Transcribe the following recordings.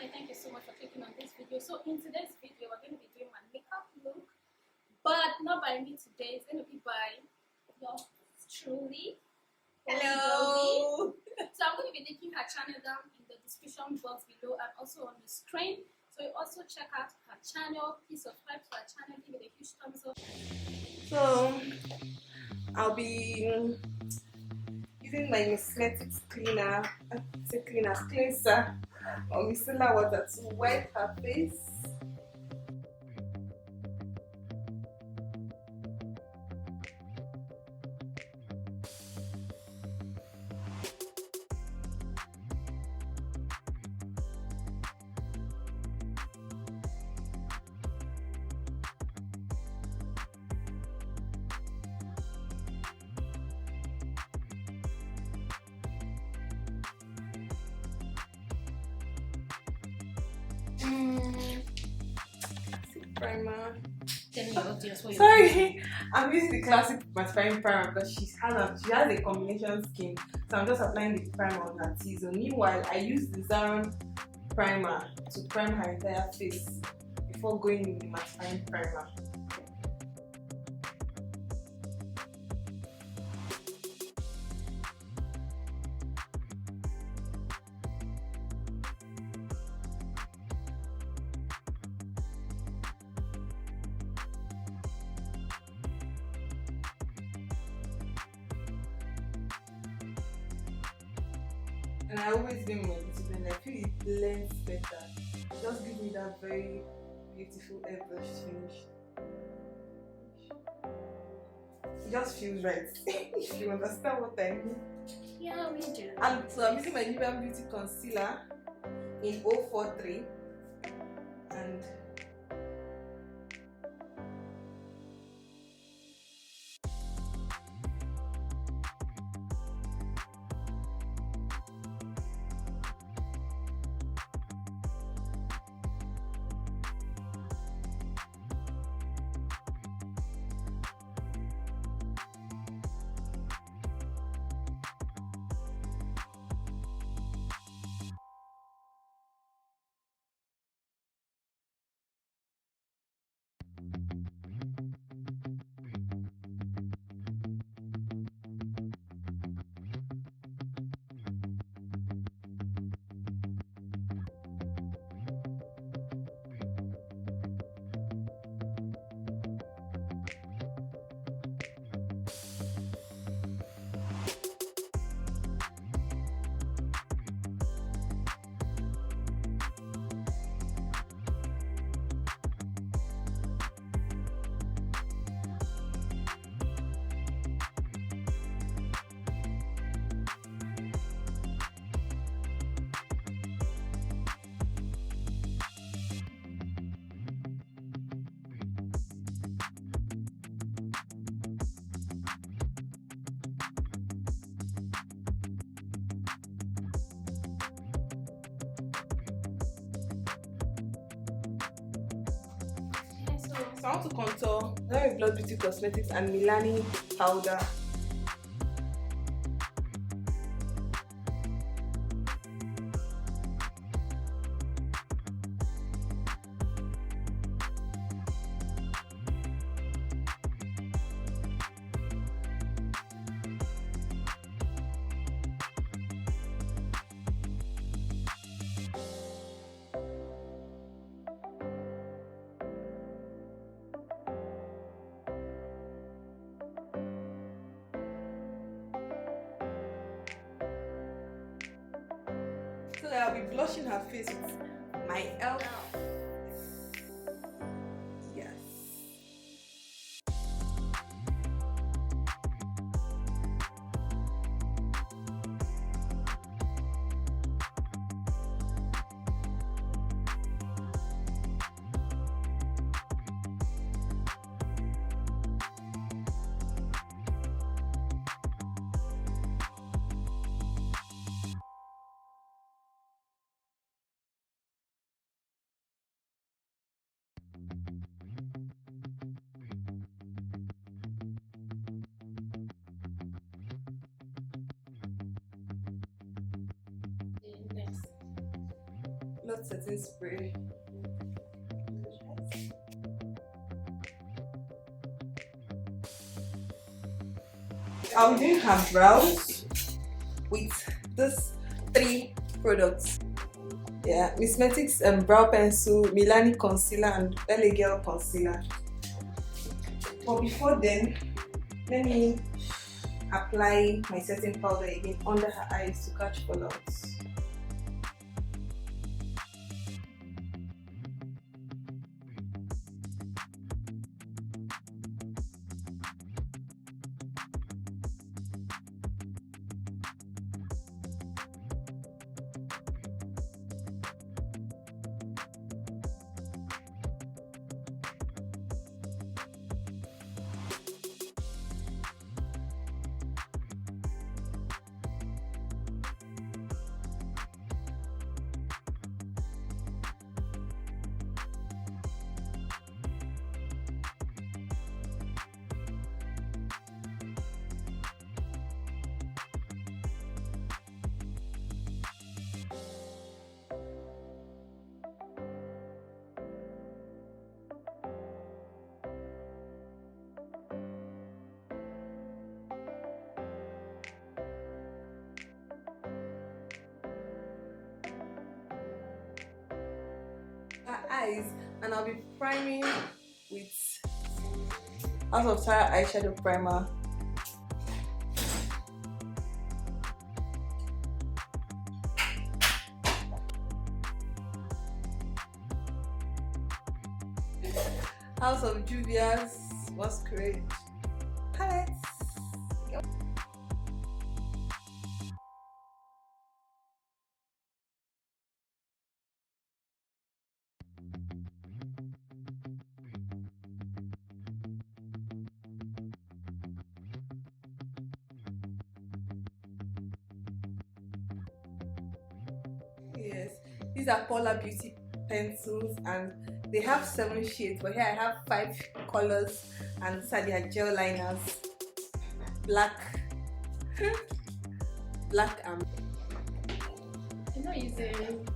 channel. Thank you so much for clicking on this video. So in today's video, we're going to be doing my makeup look, but not by me today. It's going to be by yours truly. Hello. So I'm going to be linking her channel down in the description box below and also on the screen. So you also check out her channel. Please subscribe to her channel. Give it a huge thumbs up. So I'll be using my cosmetics cleanser or micellar water to wipe her face. Classic primer. Sorry, I'm using the classic mattifying primer because she has a combination skin, so I'm just applying the primer on her T-zone. Meanwhile, I use the Zaron primer to prime her entire face before going in the mattifying primer. And I always do my discipline. I feel it blends better. Just give me that very beautiful airbrush finish. It just feels right. If you understand what I mean. Yeah, we do. And so I'm using my REVAMP Beauty Concealer in 043 and so I want to contour with Blood Beauty Cosmetics and Milani powder. So that I'll be blushing her face with my e.l.f. not setting spray. I'll do her brows with these 3 products. Yeah, Miss Metic's brow pencil, Milani concealer, and LA Girl concealer. But before then, let me apply my setting powder again under her eyes to catch fallouts. Her eyes, and I'll be priming with House of Tara eyeshadow primer. House of Juvia's Masquerade palette. Yes, these are Paula Beauty pencils, and they have 7 shades, but here I have 5 colors, and these are their gel liners. Black, black and I'm not using.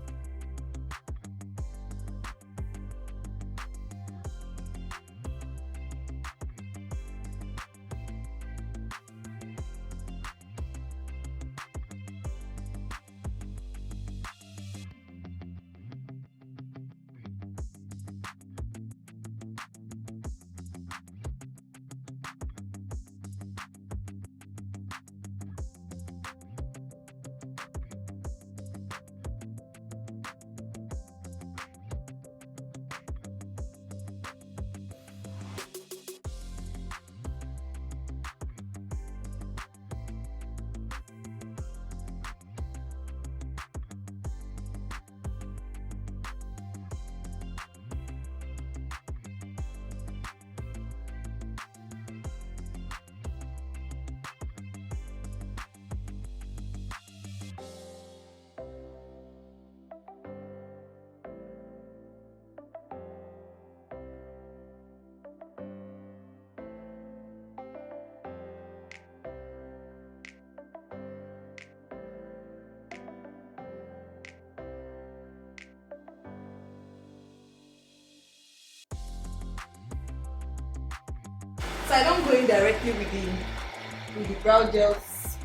so I don't go in directly with the brow gels.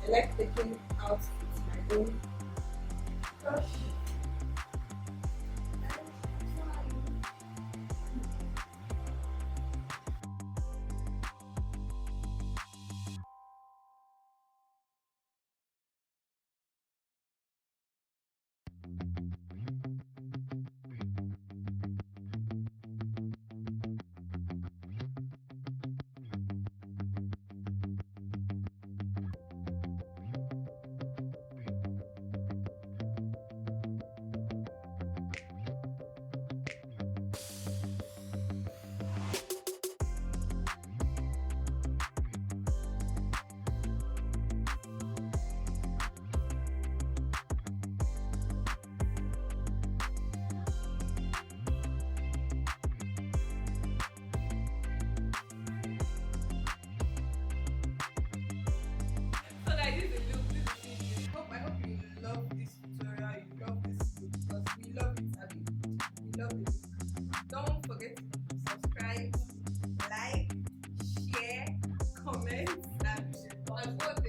I like taking out with my own brush. and I've worked